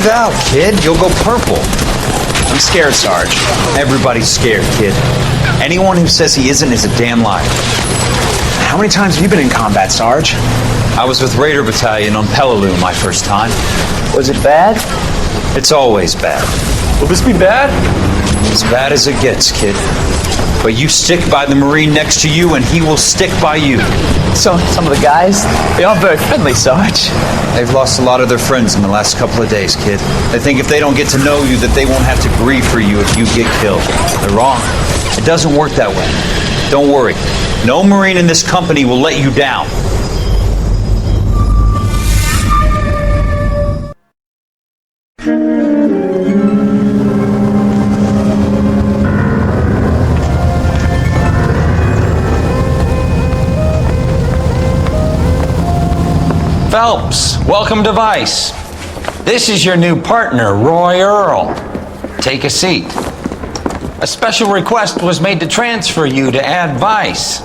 breathe out, kid. You'll go purple. I'm scared, Sarge. Everybody's scared, kid. Anyone who says he isn't is a damn liar. How many times have you been in combat, Sarge? I was with Raider Battalion on Peleliu my first time. Was it bad? It's always bad. Will this be bad? As bad as it gets, kid. But you stick by the Marine next to you and he will stick by you. So, some of the guys, they aren't very friendly, Sarge. They've lost a lot of their friends in the last couple of days, kid. They think if they don't get to know you that they won't have to grieve for you if you get killed. They're wrong. It doesn't work that way. Don't worry. No Marine in this company will let you down. Phelps, welcome to Vice. This is your new partner, Roy Earl. Take a seat. A special request was made to transfer you to Ad Vice.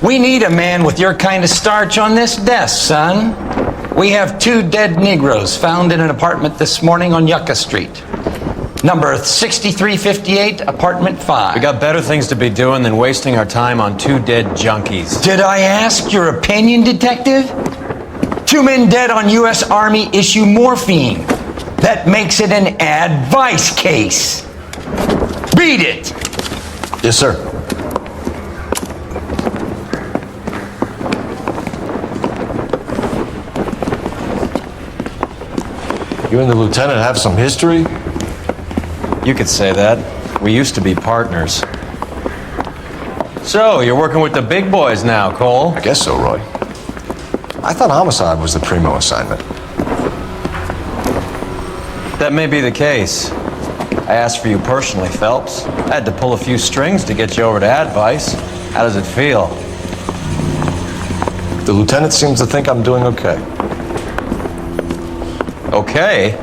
We need a man with your kind of starch on this desk, son. We have 2 dead Negroes found in an apartment this morning on Yucca Street. Number 6358, apartment 5. We got better things to be doing than wasting our time on 2 dead junkies. Did I ask your opinion, detective? 2 men dead on U.S. Army issue morphine. That makes it an Ad Vice case. Beat it! Yes, sir. You and the lieutenant have some history? You could say that. We used to be partners. So, you're working with the big boys now, Cole? I guess so, Roy. I thought homicide was the primo assignment. That may be the case. I asked for you personally, Phelps. I had to pull a few strings to get you over to Ad Vice. How does it feel? The lieutenant seems to think I'm doing okay. Okay?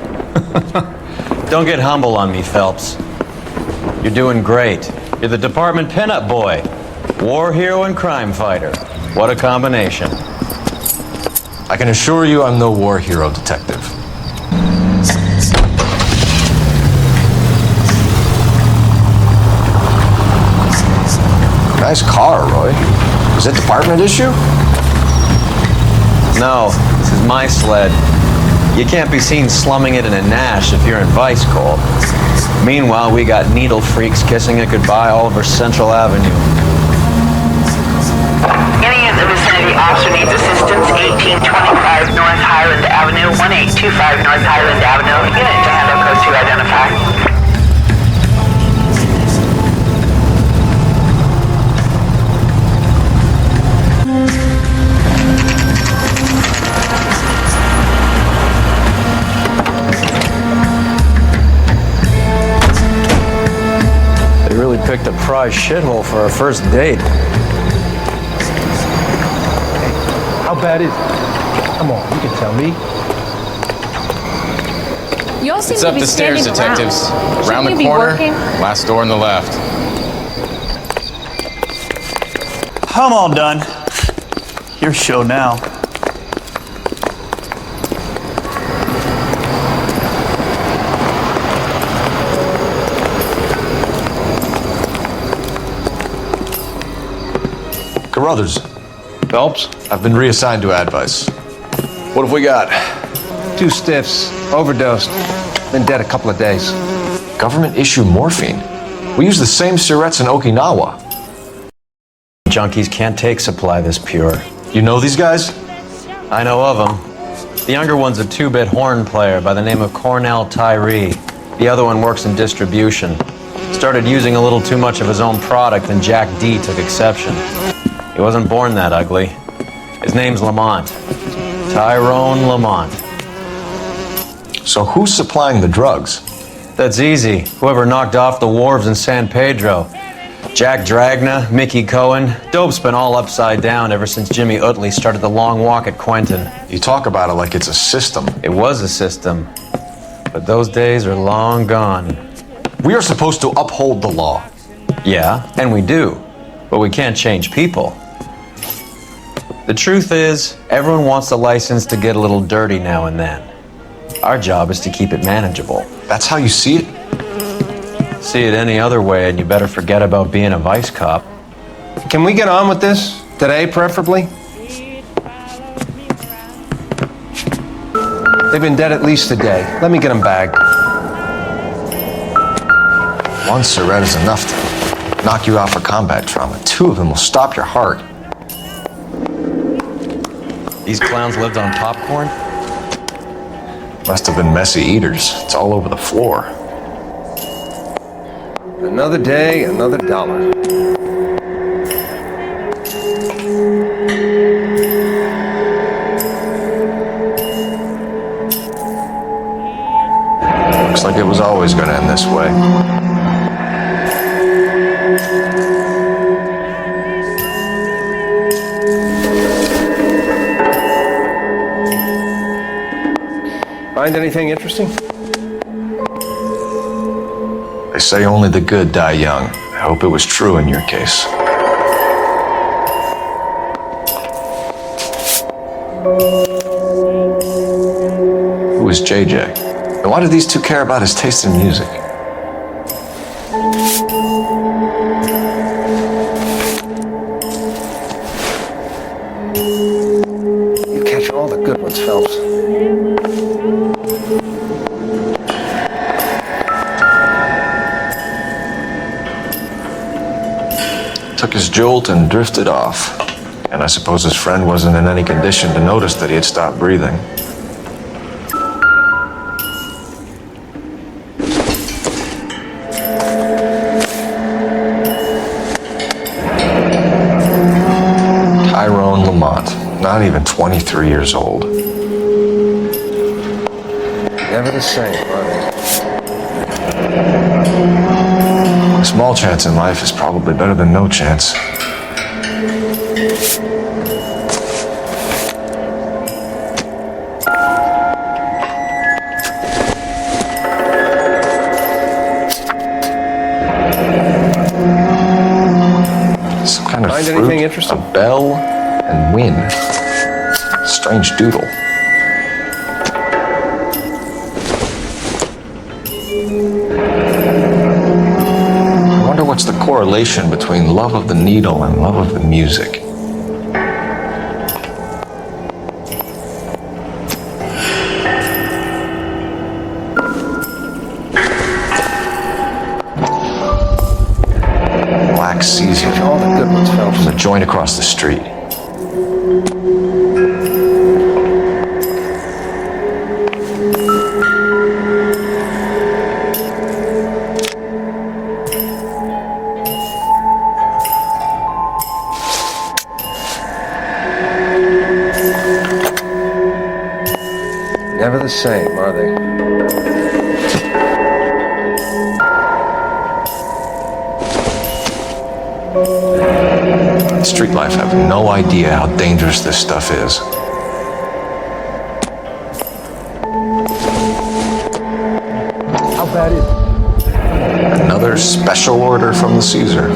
Don't get humble on me, Phelps. You're doing great. You're the department pinup boy. War hero and crime fighter. What a combination. I can assure you I'm no war hero, detective. Nice car, Roy. Is it department issue? No, this is my sled. You can't be seen slumming it in a Nash if you're in Vice, Cole. Meanwhile, we got needle freaks kissing it goodbye all over Central Avenue. Any in the vicinity officer needs assistance, 1825 North Highland Avenue, 1825 North Highland Avenue. Unit to handle code to identify. They really picked a prize shithole for our first date. How bad is it? Come on, you can tell me. You all seem It's to up be the stairs, standing detectives. Around, Around Shouldn't the you be corner, working? last door on the left. I'm all done. Your show now. Carruthers, Phelps? I've been reassigned to Ad Vice. What have we got? 2 stiffs, overdosed, been dead a couple of days. Government issue morphine. We use the same syrettes in Okinawa. Junkies can't take supply this pure. You know these guys? I know of them. The younger one's a 2-bit horn player by the name of Cornell Tyree. The other one works in distribution. Started using a little too much of his own product and Jack D took exception. He wasn't born that ugly. His name's Lamont. Tyrone Lamont. So who's supplying the drugs? That's easy. Whoever knocked off the wharves in San Pedro. Jack Dragna, Mickey Cohen. Dope's been all upside down ever since Jimmy Utley started the long walk at Quentin. You talk about it like it's a system. It was a system. But those days are long gone. We are supposed to uphold the law. Yeah, and we do. But we can't change people. The truth is, everyone wants a license to get a little dirty now and then. Our job is to keep it manageable. That's how you see it? See it any other way, and you better forget about being a vice cop. Can we get on with this? Today, preferably? They've been dead at least a day. Let me get them bagged. One cigarette is enough to knock you out for combat trauma. 2 of them will stop your heart. These clowns lived on popcorn? Must have been messy eaters. It's all over the floor. Another day, another dollar. Looks like it was always going to end this way. Find anything interesting? They say only the good die young. I hope it was true in your case. Who is JJ? And why do these 2 care about his taste in music? You catch all the good ones, Phelps. Took his jolt and drifted off. And I suppose his friend wasn't in any condition to notice that he had stopped breathing. Tyrone Lamont, not even 23 years old. Never the same, are they? A small chance in life is probably better than no chance. Some kind of Find fruit, anything interesting? a bell, and win. Strange doodle. I wonder what's the correlation between love of the needle and love of the music. Black Caesar All the good ones, Phelps. from the joint across the street. Never the same, are they? Street life have no idea how dangerous this stuff is. How bad is it? Another special order from the Caesar.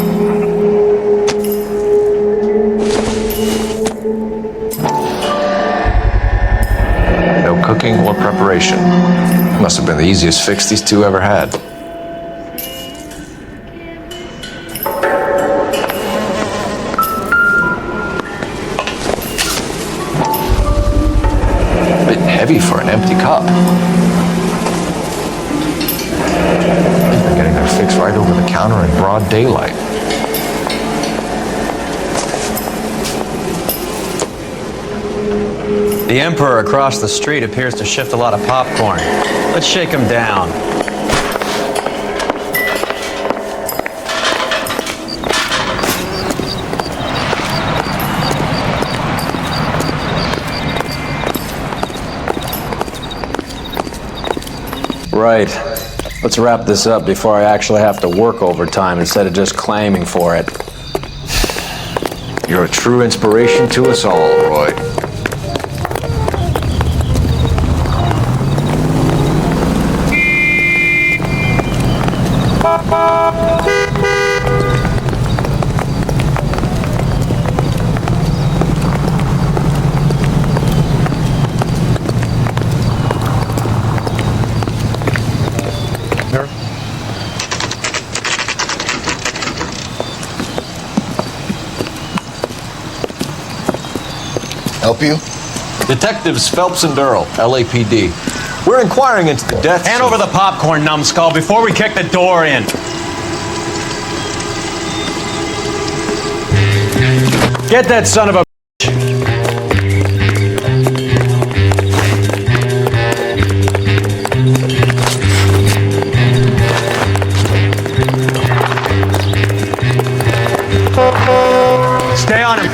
No cooking or preparation. Must have been the easiest fix these 2 ever had. Bit heavy for an empty cup. They're getting their fix right over the counter in broad daylight. The Emperor across the street appears to shift a lot of popcorn. Let's shake him down. Right. Let's wrap this up before I actually have to work overtime instead of just claiming for it. You're a true inspiration to us all, Roy. Help you? Detectives Phelps and Earl, LAPD. We're inquiring into the deaths. Hand over the popcorn, numbskull, before we kick the door in. Get that son of a... Stay on him.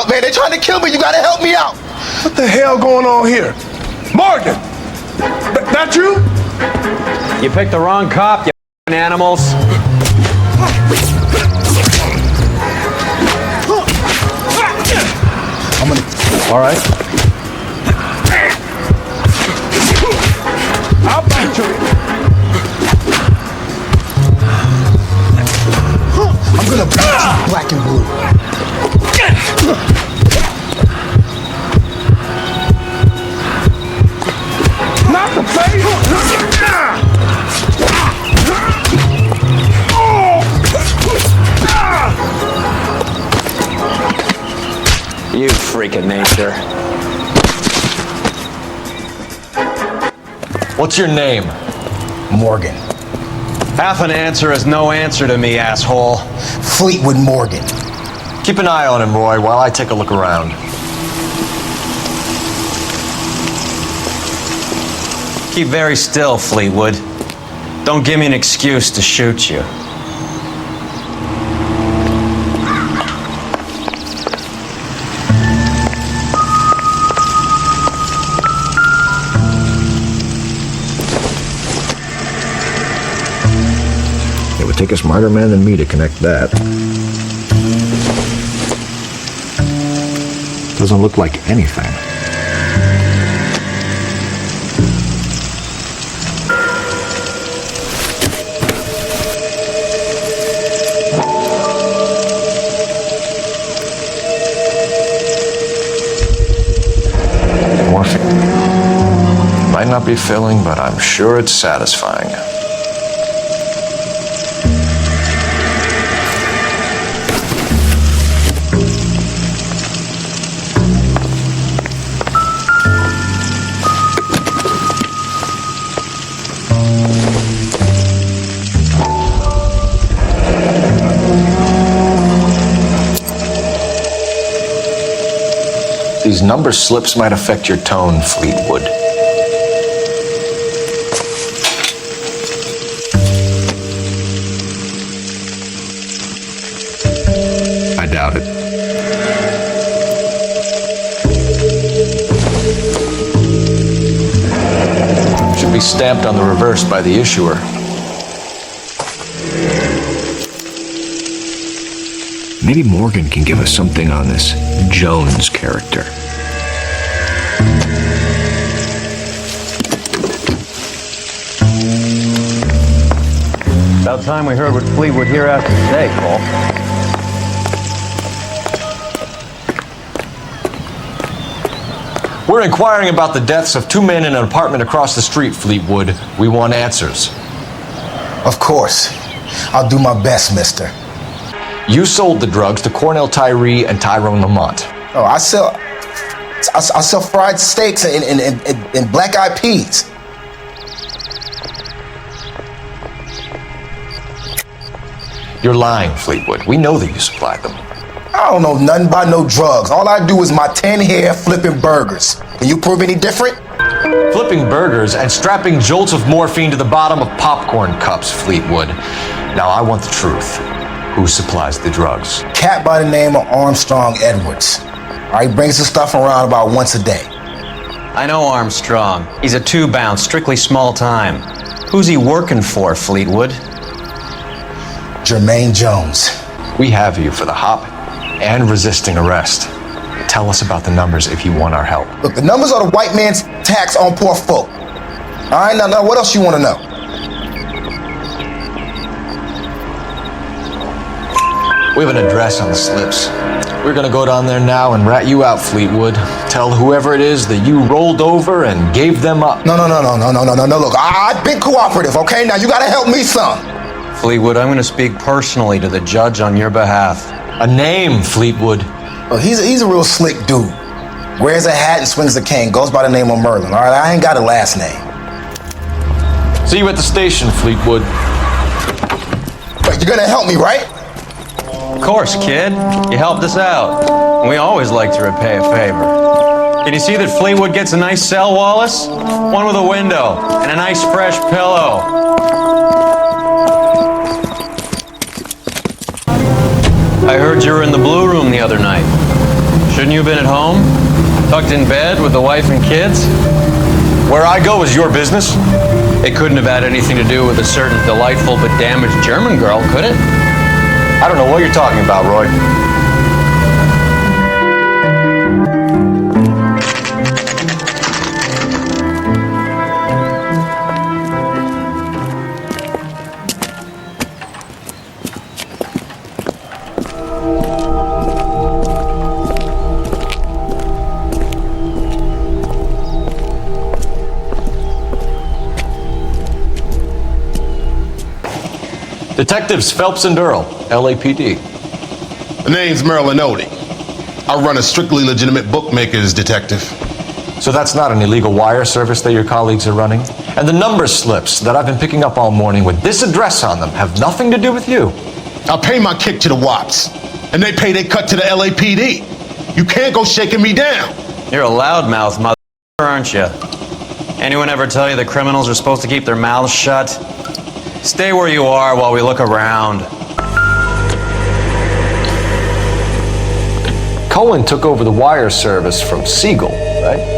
Man, they're trying to kill me. You gotta help me out. What the hell going on here? Morgan! That you? You picked the wrong cop, you animals. I'm gonna... All right. I'll bite you. I'm gonna beat you black and blue. Not the face! You freak of nature. What's your name? Morgan. Half an answer is no answer to me, asshole. Fleetwood Morgan. Keep an eye on him, Roy, while I take a look around. Keep very still, Fleetwood. Don't give me an excuse to shoot you. It would take a smarter man than me to connect that. Doesn't look like anything. Morphine. Might not be filling, but I'm sure it's satisfying. These number slips might affect your tone, Fleetwood. I doubt it. Should be stamped on the reverse by the issuer. Maybe Morgan can give us something on this Jones character. About time we heard what Fleetwood here has to say, Cole. We're inquiring about the deaths of two men in an apartment across the street, Fleetwood. We want answers. Of course. I'll do my best, mister. You sold the drugs to Cornell Tyree and Tyrone Lamont. Oh, I sell fried steaks and black-eyed peas. You're lying, Fleetwood. We know that you supplied them. I don't know nothing about no drugs. All I do is my 10 hair flipping burgers. Can you prove any different? Flipping burgers and strapping jolts of morphine to the bottom of popcorn cups, Fleetwood. Now, I want the truth. Who supplies the drugs? Cat by the name of Armstrong Edwards. All right, brings the stuff around about once a day. I know Armstrong. He's a two-bound, strictly small time. Who's he working for, Fleetwood? Jermaine Jones. We have you for the hop and resisting arrest. Tell us about the numbers if you want our help. Look, the numbers are the white man's tax on poor folk. All right, now what else you want to know? We have an address on the slips. We're gonna go down there now and rat you out, Fleetwood. Tell whoever it is that you rolled over and gave them up. No. Look, I've been cooperative, okay? Now you gotta help me some. Fleetwood, I'm gonna speak personally to the judge on your behalf. A name, Fleetwood. Look, he's a real slick dude. Wears a hat and swings a cane. Goes by the name of Merlin, all right? I ain't got a last name. See you at the station, Fleetwood. But you're gonna help me, right? Of course, kid. You helped us out. We always like to repay a favor. Can you see that Fleetwood gets a nice cell, Wallace? One with a window and a nice fresh pillow. I heard you were in the Blue Room the other night. Shouldn't you have been at home? Tucked in bed with the wife and kids? Where I go is your business? It couldn't have had anything to do with a certain delightful but damaged German girl, could it? I don't know what you're talking about, Roy. Detectives Phelps and Earl, LAPD. The name's Merlin Odie. I run a strictly legitimate bookmaker's detective. So that's not an illegal wire service that your colleagues are running? And the number slips that I've been picking up all morning with this address on them have nothing to do with you? I pay my kick to the Wops, and they pay their cut to the LAPD. You can't go shaking me down. You're a loudmouth mother, aren't you? Anyone ever tell you that criminals are supposed to keep their mouths shut? Stay where you are while we look around. Cohen took over the wire service from Siegel, right?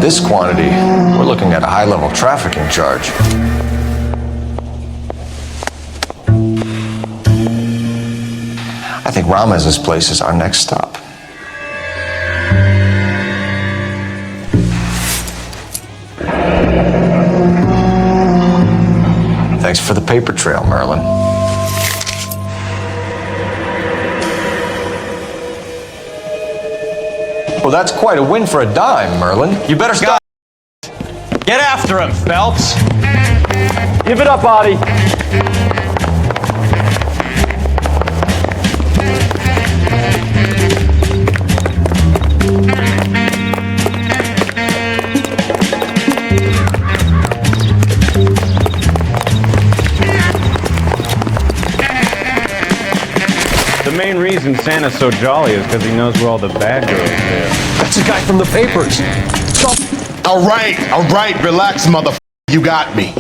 This quantity, we're looking at a high-level trafficking charge. I think Ramez's place is our next stop. Thanks for the paper trail, Merlin. Well, that's quite a win for a dime, Merlin. You better stop. Get after him, Phelps. Give it up, Audie. Santa's so jolly is because he knows where all the bad girls live. That's a guy from the papers. All right, relax, motherfucker. You got me.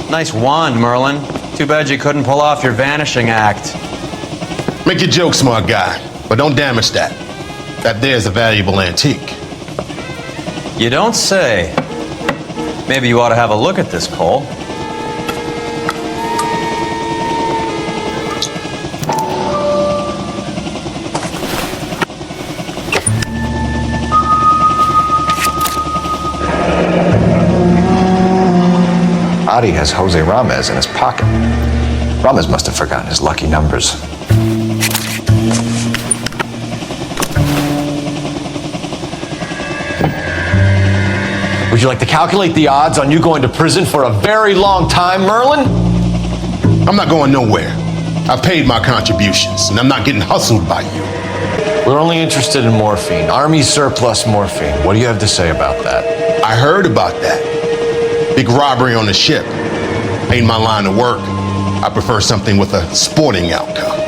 Nice wand, Merlin. Too bad you couldn't pull off your vanishing act. Make your joke, smart guy, but don't damage that. That there's a valuable antique. You don't say. Maybe you ought to have a look at this, Cole. Adi has Jose Ramez in his pocket. Ramez must have forgotten his lucky numbers. Would you like to calculate the odds on you going to prison for a very long time, Merlin? I'm not going nowhere. I've paid my contributions, and I'm not getting hustled by you. We're only interested in morphine, Army surplus morphine. What do you have to say about that? I heard about that. Big robbery on the ship. Ain't my line of work. I prefer something with a sporting outcome.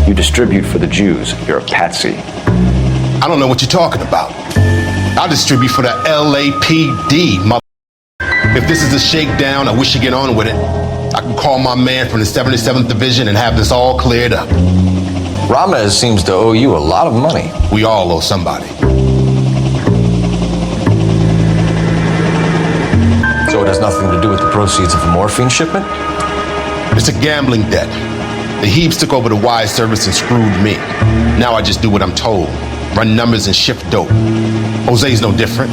You distribute for the Jews. You're a patsy. I don't know what you're talking about. I'll distribute for the LAPD, mother. If this is a shakedown, I wish you get on with it. I can call my man from the 77th Division and have this all cleared up. Ramez seems to owe you a lot of money. We all owe somebody. So it has nothing to do with the proceeds of a morphine shipment? It's a gambling debt. The Heaps took over the wire service and screwed me. Now I just do what I'm told. Run numbers and shift dope. Jose's no different.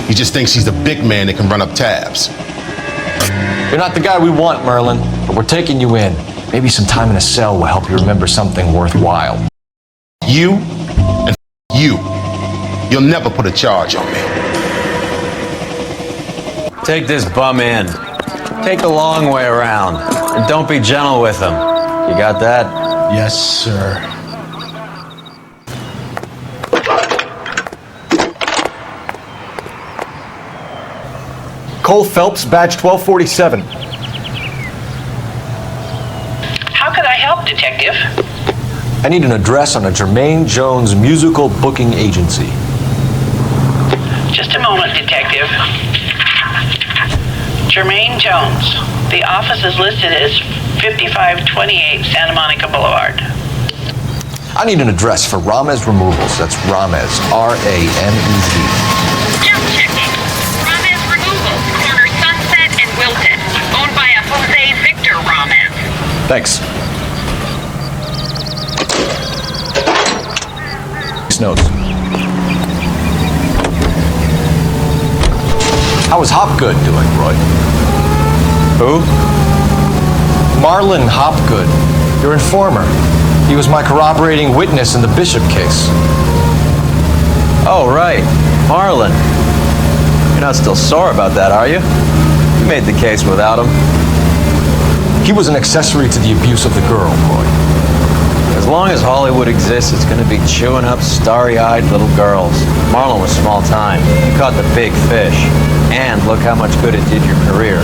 He just thinks he's the big man that can run up tabs. You're not the guy we want, Merlin, but we're taking you in. Maybe some time in a cell will help you remember something worthwhile. You and you. You'll never put a charge on me. Take this bum in. Take the long way around. And don't be gentle with him. You got that? Yes, sir. Cole Phelps, badge 1247. How could I help, Detective? I need an address on a Jermaine Jones musical booking agency. Just a moment, Detective. Jermaine Jones. The office is listed as 5528 Santa Monica Boulevard. I need an address for Ramez Removals. That's Ramez, R-A-M-E-Z. Just checking. Ramez Removals, corner Sunset and Wilton. Owned by a Jose Victor Ramez. Thanks. These notes. How is Hopgood doing, Roy? Who? Marlon Hopgood, your informer. He was my corroborating witness in the Bishop case. Oh, right. Marlon. You're not still sore about that, are you? You made the case without him. He was an accessory to the abuse of the girl, Roy. As long as Hollywood exists, it's going to be chewing up starry-eyed little girls. Marlon was small time. You caught the big fish. And look how much good it did your career.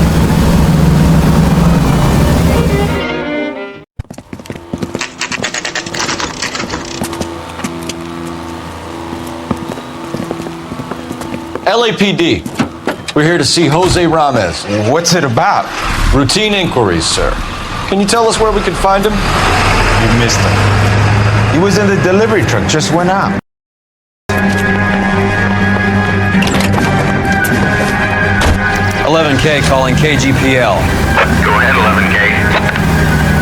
LAPD. We're here to see Jose Ramez. What's it about? Routine inquiries, sir. Can you tell us where we can find him? You missed him. He was in the delivery truck, just went out. $11K calling KGPL. Go ahead, 11K.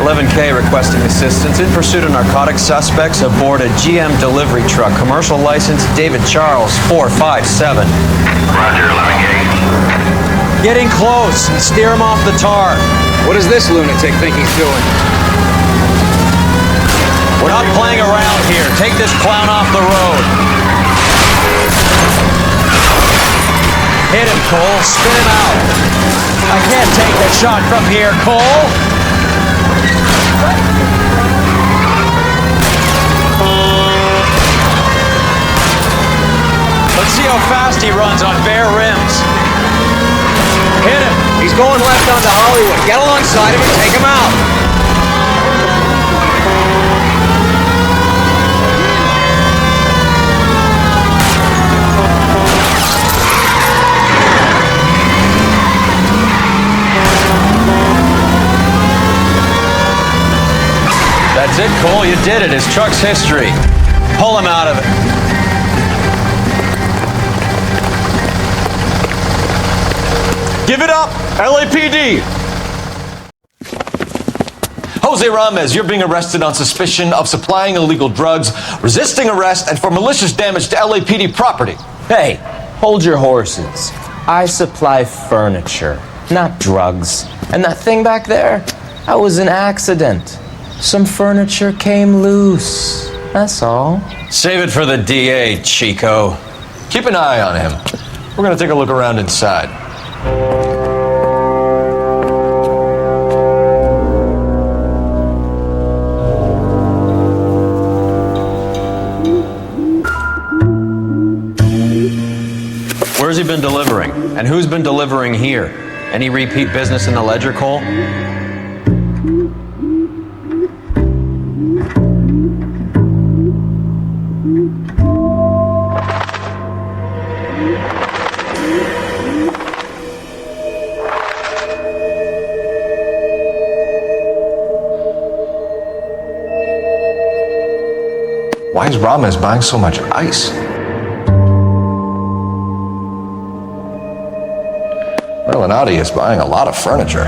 11K requesting assistance in pursuit of narcotic suspects aboard a GM delivery truck. Commercial license David Charles 457. Roger, 11K. Getting close and steer him off the tar. What does this lunatic think he's doing? We're not playing around here. Take this clown off the road. Hit him, Cole. Spin him out. I can't take that shot from here, Cole. Let's see how fast he runs on bare rims. Hit him. He's going left onto Hollywood. Get alongside him and take him out. That's it, Cole. You did it. His truck's history. Pull him out of it. Give it up, LAPD! Jose Ramez, you're being arrested on suspicion of supplying illegal drugs, resisting arrest, and for malicious damage to LAPD property. Hey, hold your horses. I supply furniture, not drugs. And that thing back there, that was an accident. Some furniture came loose. That's all. Save it for the DA, Chico. Keep an eye on him. We're gonna take a look around inside. Where's he been delivering? And who's been delivering here? Any repeat business in the ledger, Cole? Why is Ramez buying so much ice? Melanati is buying a lot of furniture.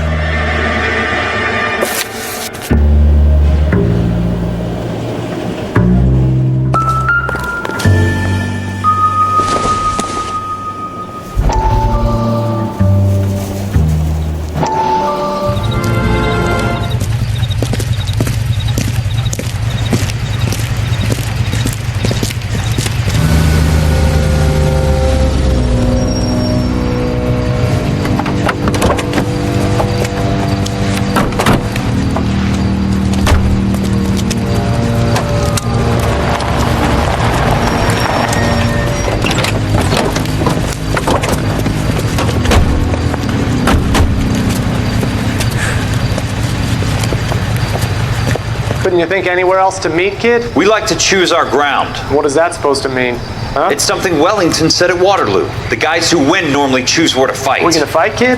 Couldn't you think anywhere else to meet, kid? We like to choose our ground. What is that supposed to mean? Huh? It's something Wellington said at Waterloo. The guys who win normally choose where to fight. We're gonna fight, kid?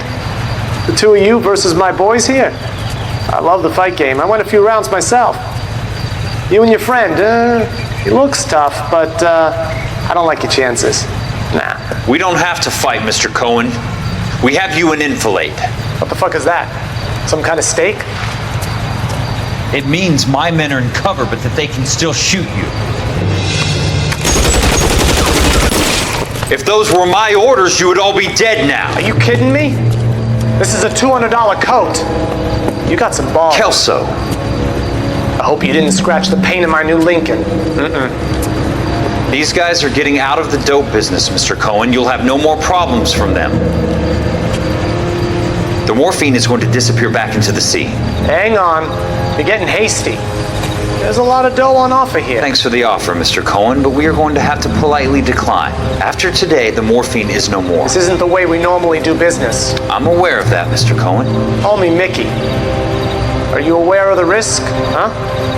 The two of you versus my boys here? I love the fight game. I went a few rounds myself. You and your friend, he looks tough, but I don't like your chances. Nah. We don't have to fight, Mr. Cohen. We have you an enfilade. What the fuck is that? Some kind of steak? It means my men are in cover, but that they can still shoot you. If those were my orders, you would all be dead now. Are you kidding me? This is a $200 coat. You got some balls. Kelso. I hope you didn't scratch the paint in my new Lincoln. These guys are getting out of the dope business, Mr. Cohen. You'll have no more problems from them. The morphine is going to disappear back into the sea. Hang on. You're getting hasty. There's a lot of dough on offer here. Thanks for the offer, Mr. Cohen, but we are going to have to politely decline. After today, the morphine is no more. This isn't the way we normally do business. I'm aware of that, Mr. Cohen. Call me Mickey. Are you aware of the risk, huh?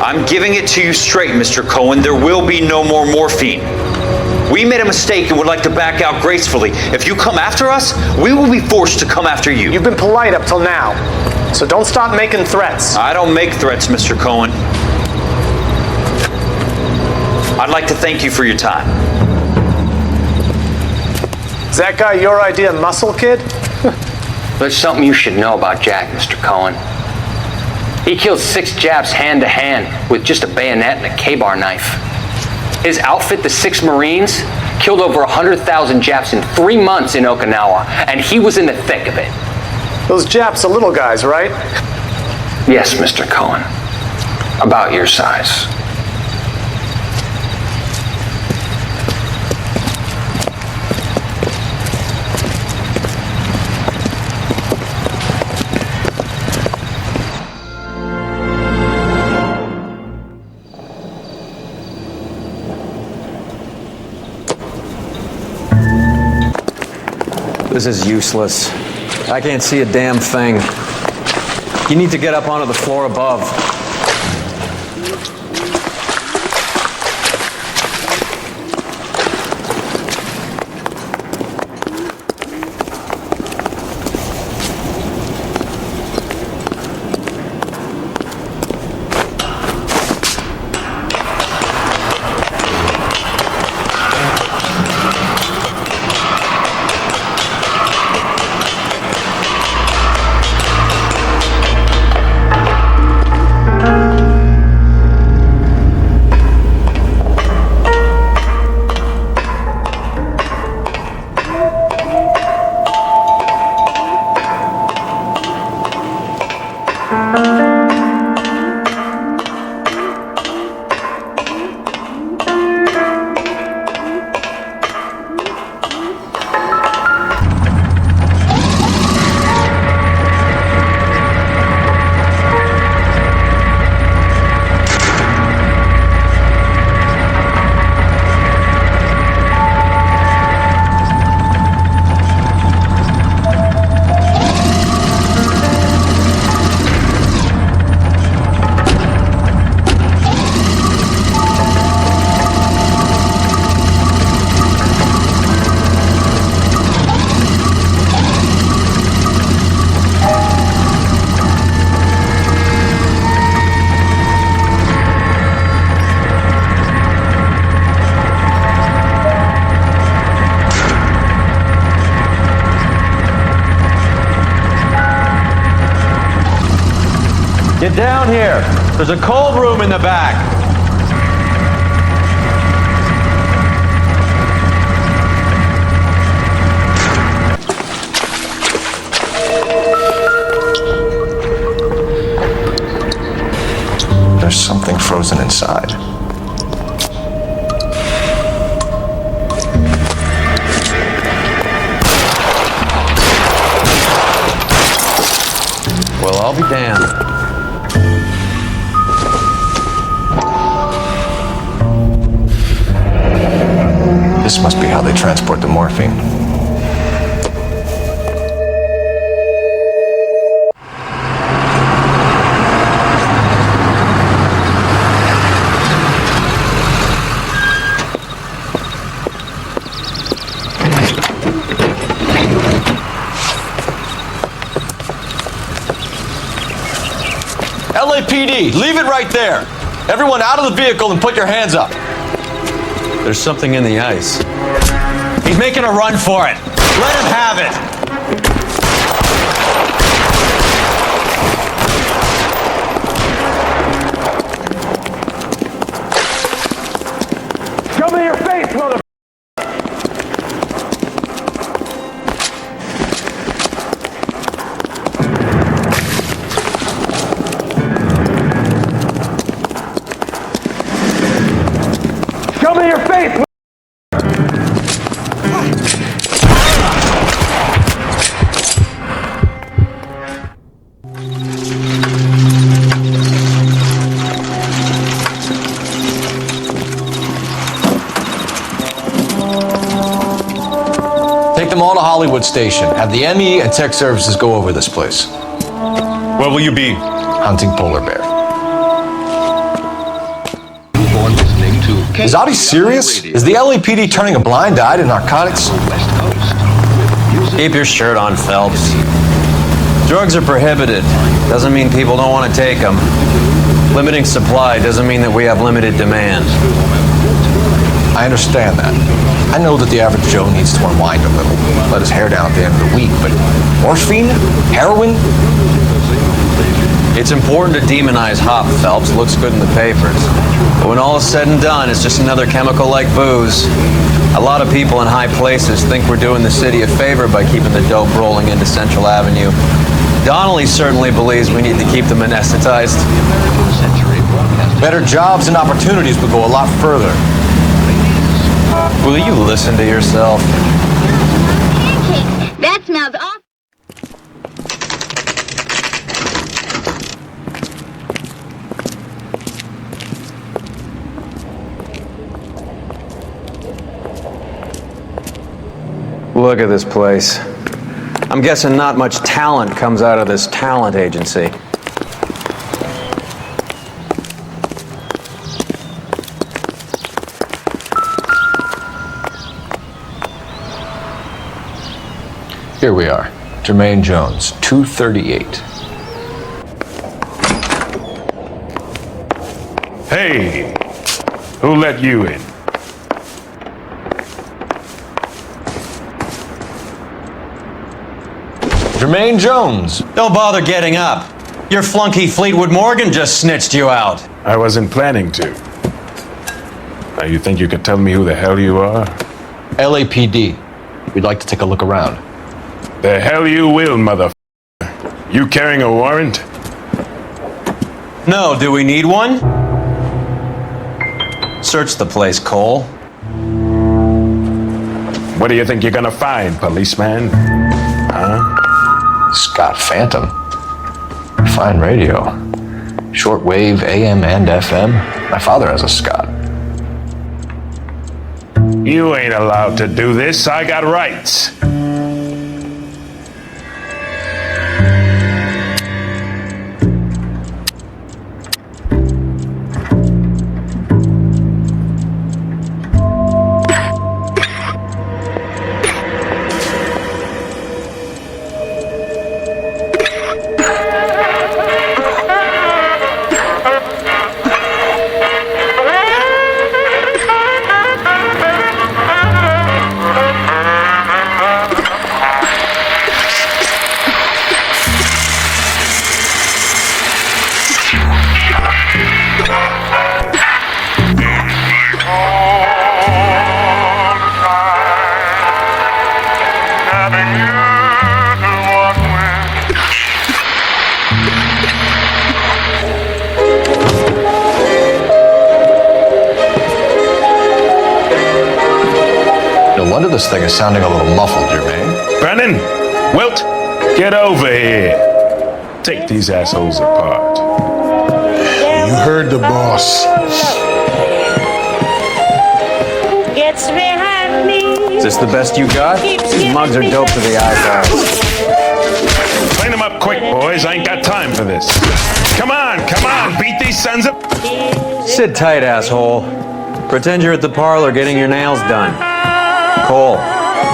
I'm giving it to you straight, Mr. Cohen. There will be no more morphine. We made a mistake and would like to back out gracefully. If you come after us, we will be forced to come after you. You've been polite up till now, so don't start making threats. I don't make threats, Mr. Cohen. I'd like to thank you for your time. Is that guy your idea of muscle, kid? There's something you should know about Jack, Mr. Cohen. He killed 6 Japs hand-to-hand with just a bayonet and a K-bar knife. His outfit, the 6 Marines, killed over 100,000 Japs in 3 months in Okinawa, and he was in the thick of it. Those Japs are little guys, right? Yes, Mr. Cohen. About your size. This is useless. I can't see a damn thing. You need to get up onto the floor above. Get down here. There's a cold room in the back. There's something frozen inside. Well, I'll be damned. This must be how they transport the morphine. LAPD, leave it right there. Everyone out of the vehicle and put your hands up. There's something in the ice. He's making a run for it. Let him have it. Show me your face, mother. Show me your face. Take them all to Hollywood Station. Have the ME and tech services go over this place. Where will you be? Hunting polar bear. Is Audie serious? Is the LAPD turning a blind eye to narcotics? Keep your shirt on, Phelps. Drugs are prohibited. Doesn't mean people don't want to take them. Limiting supply doesn't mean that we have limited demand. I understand that. I know that the average Joe needs to unwind a little, let his hair down at the end of the week, but morphine? Heroin? It's important to demonize hop, Phelps. Looks good in the papers. But when all is said and done, it's just another chemical like booze. A lot of people in high places think we're doing the city a favor by keeping the dope rolling into Central Avenue. Donnelly certainly believes we need to keep them anesthetized. Better jobs and opportunities would go a lot further. Will you listen to yourself? Pancakes. That smells awful. Look at this place. I'm guessing not much talent comes out of this talent agency. Here we are. Jermaine Jones, 238. Hey, who let you in? Jermaine Jones. Don't bother getting up. Your flunky Fleetwood Morgan just snitched you out. I wasn't planning to. Now you think you could tell me who the hell you are? LAPD. We'd like to take a look around. The hell you will, mother. You carrying a warrant? No, do we need one? Search the place, Cole. What do you think you're gonna find, policeman? Huh? Scott Phantom. Fine radio. Shortwave, AM and FM. My father has a Scott. You ain't allowed to do this. I got rights. No wonder this thing is sounding a little muffled, Jermaine. Brennan, Wilt, get over here. Take these assholes apart. You heard the boss. Gets behind me. Is this the best you got? These mugs are dope to the eyeballs. Clean them up quick, boys. I ain't got time for this. Come on, beat these sons of... Sit tight, asshole. Pretend you're at the parlor getting your nails done. Cole,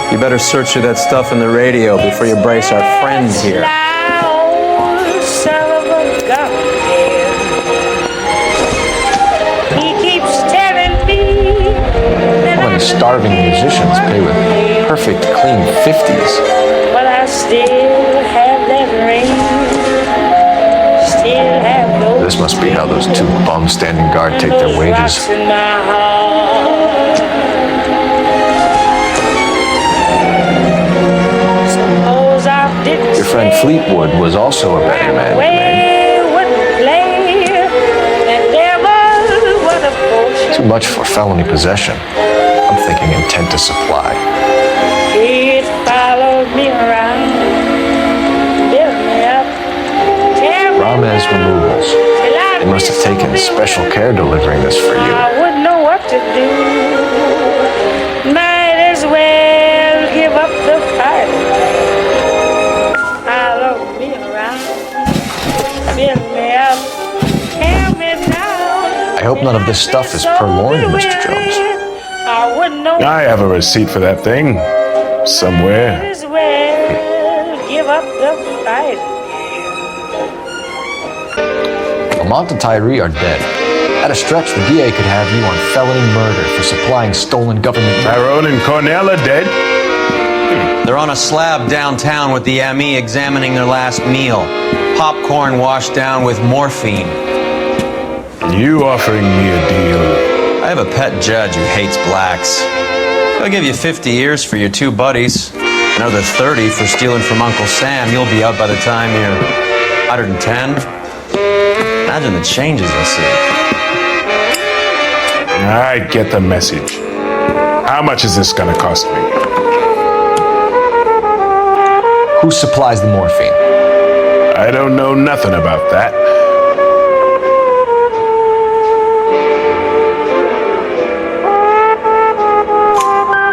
you better search through that stuff in the radio before you brace our friends here. How many starving musicians pay with perfect, clean 50s? But I still have that ring. Still have those. This must be how those two bums standing guard take their wages. In my heart. Suppose I didn't. Your friend Fleetwood was also a betting man, Jermaine. Too much for felony possession. I'm thinking intent to supply. It followed me around, built me up, Ramez Removals. They must have taken special care delivering this for you. I wouldn't know what to do. Might as well give up the fight. Follow me around, build me up, tear me down. I hope none of this stuff is purloined, Mr. Jones. I wouldn't know. I have a receipt for that thing. Somewhere. Might as well give up the fight. Lamont and Tyree are dead. At a stretch, the DA could have you on felony murder for supplying stolen government... Tyrone and Cornell are dead? They're on a slab downtown with the ME examining their last meal. Popcorn washed down with morphine. You offering me a deal? I have a pet judge who hates blacks. He'll give you 50 years for your two buddies. Another 30 for stealing from Uncle Sam. You'll be out by the time you're 110. Imagine the changes you'll see. I get the message. How much is this gonna cost me? Who supplies the morphine? I don't know nothing about that.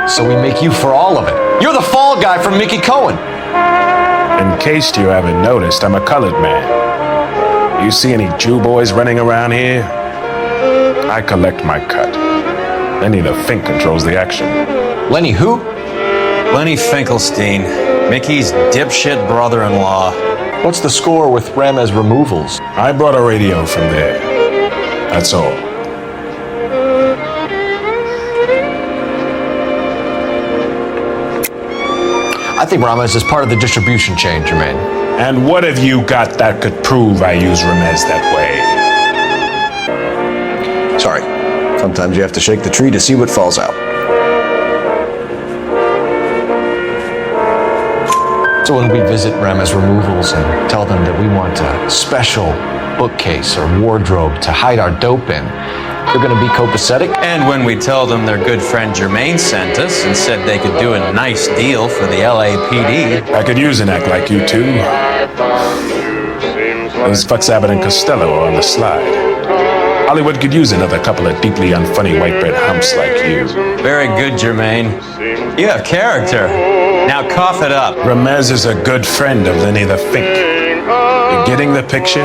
So we make you for all of it. You're the fall guy from Mickey Cohen. In case you haven't noticed, I'm a colored man. You see any Jew boys running around here? I collect my cut. Lenny the Fink controls the action. Lenny who? Lenny Finkelstein, Mickey's dipshit brother-in-law. What's the score with Ramez removals? I brought a radio from there. That's all. I think Ramez is part of the distribution chain, Jermaine. And what have you got that could prove I use Ramez that way? Sorry. Sometimes you have to shake the tree to see what falls out. So when we visit Ramez removals and tell them that we want a special bookcase or wardrobe to hide our dope in, they're going to be copacetic. And when we tell them their good friend Jermaine sent us and said they could do a nice deal for the LAPD. I could use an act like you two. Those fucks Abbott and Costello are on the slide. Hollywood could use another couple of deeply unfunny white bread humps like you. Very good, Jermaine. You have character. Now cough it up. Ramez is a good friend of Lenny the Fink. You getting the picture?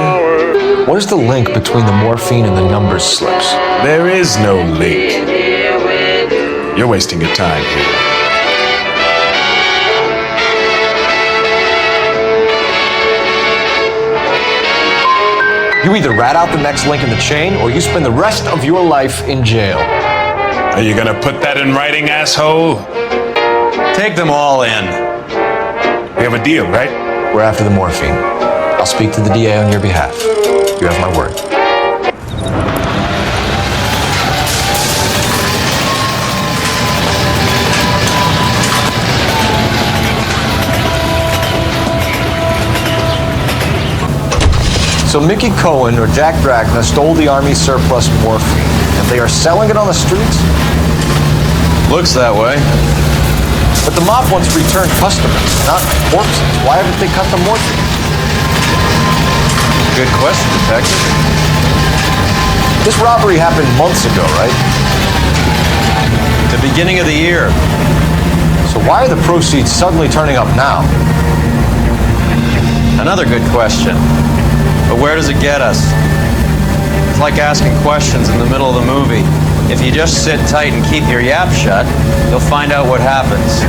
What is the link between the morphine and the numbers slips? There is no link. You're wasting your time here. You either rat out the next link in the chain, or you spend the rest of your life in jail. Are you gonna put that in writing, asshole? Take them all in. We have a deal, right? We're after the morphine. I'll speak to the DA on your behalf. You have my word. So Mickey Cohen or Jack Drachna stole the Army surplus morphine, and they are selling it on the streets? Looks that way. But the mob wants returned customers, not corpses. Why haven't they cut the morphine? Good question, Detective. This robbery happened months ago, right? The beginning of the year. So why are the proceeds suddenly turning up now? Another good question. But where does it get us? It's like asking questions in the middle of the movie. If you just sit tight and keep your yap shut, you'll find out what happens.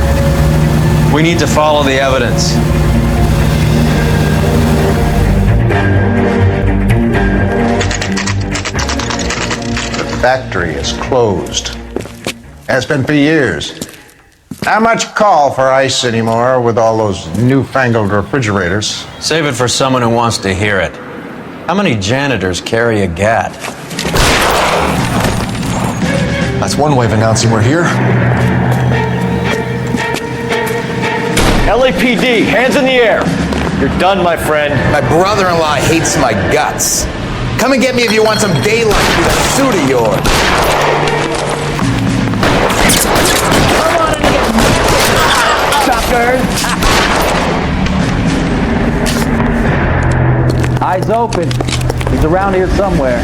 We need to follow the evidence. The factory is closed. Has been for years. Not much call for ice anymore with all those newfangled refrigerators. Save it for someone who wants to hear it. How many janitors carry a gat? That's one way of announcing we're here. LAPD, hands in the air. You're done, my friend. My brother-in-law hates my guts. Come and get me if you want some daylight with that suit of yours. Come on and get suckers. Eyes open. He's around here somewhere.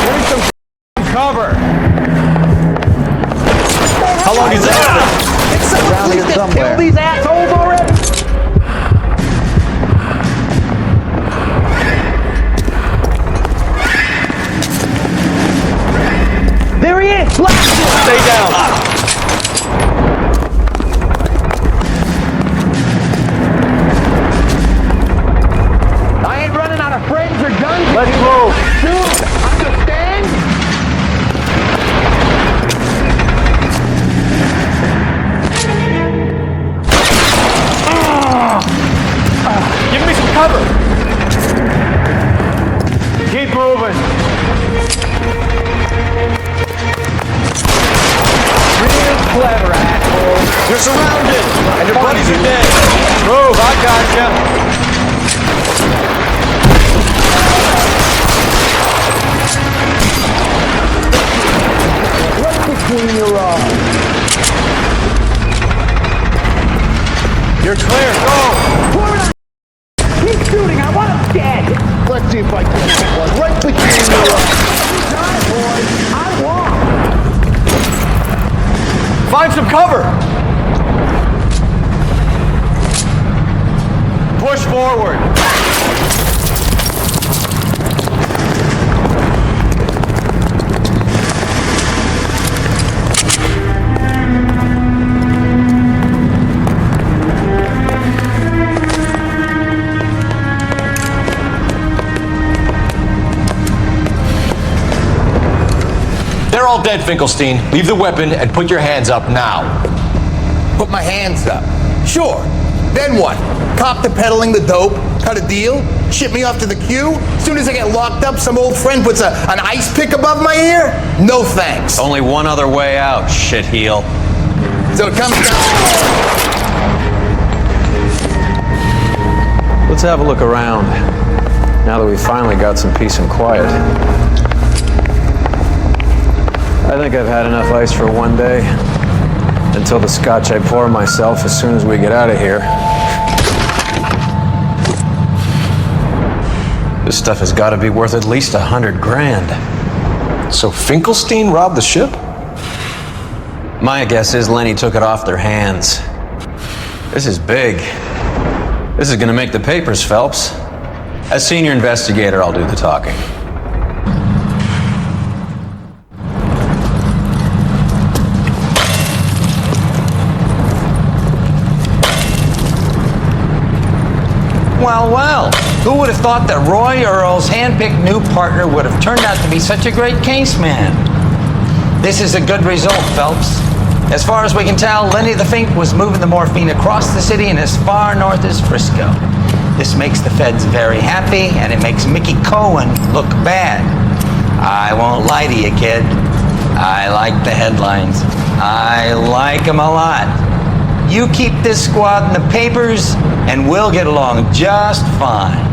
Give some cover. How long is that? It's around here somewhere. Kill these assholes already. There he is. Stay down. Let's move. Shoot! Understand? Give me some cover. Keep moving. Real clever, asshole. You're surrounded, and your buddies are dead. Move, I gotcha. Between your eyes. You're clear. Go! Keep shooting. I want him dead. Let's see if I can get one right between your eyes. Got it, boys. I won. Find some cover. Push forward. They're all dead, Finkelstein. Leave the weapon and put your hands up now. Put my hands up. Sure. Then what? Cop to peddling the dope? Cut a deal? Ship me off to the queue? As soon as I get locked up, some old friend puts an ice pick above my ear? No thanks. Only one other way out, shitheel. So it comes down. Let's have a look around, now that we've finally got some peace and quiet. I think I've had enough ice for one day, until the scotch I pour myself as soon as we get out of here. This stuff has got to be worth at least $100 grand. So Finkelstein robbed the ship? My guess is Lenny took it off their hands. This is big. This is gonna make the papers, Phelps. As senior investigator, I'll do the talking. Well, well, who would have thought that Roy Earl's hand-picked new partner would have turned out to be such a great case man? This is a good result, Phelps. As far as we can tell, Lenny the Fink was moving the morphine across the city and as far north as Frisco. This makes the feds very happy, and it makes Mickey Cohen look bad. I won't lie to you, kid. I like the headlines. I like them a lot. You keep this squad in the papers, and we'll get along just fine.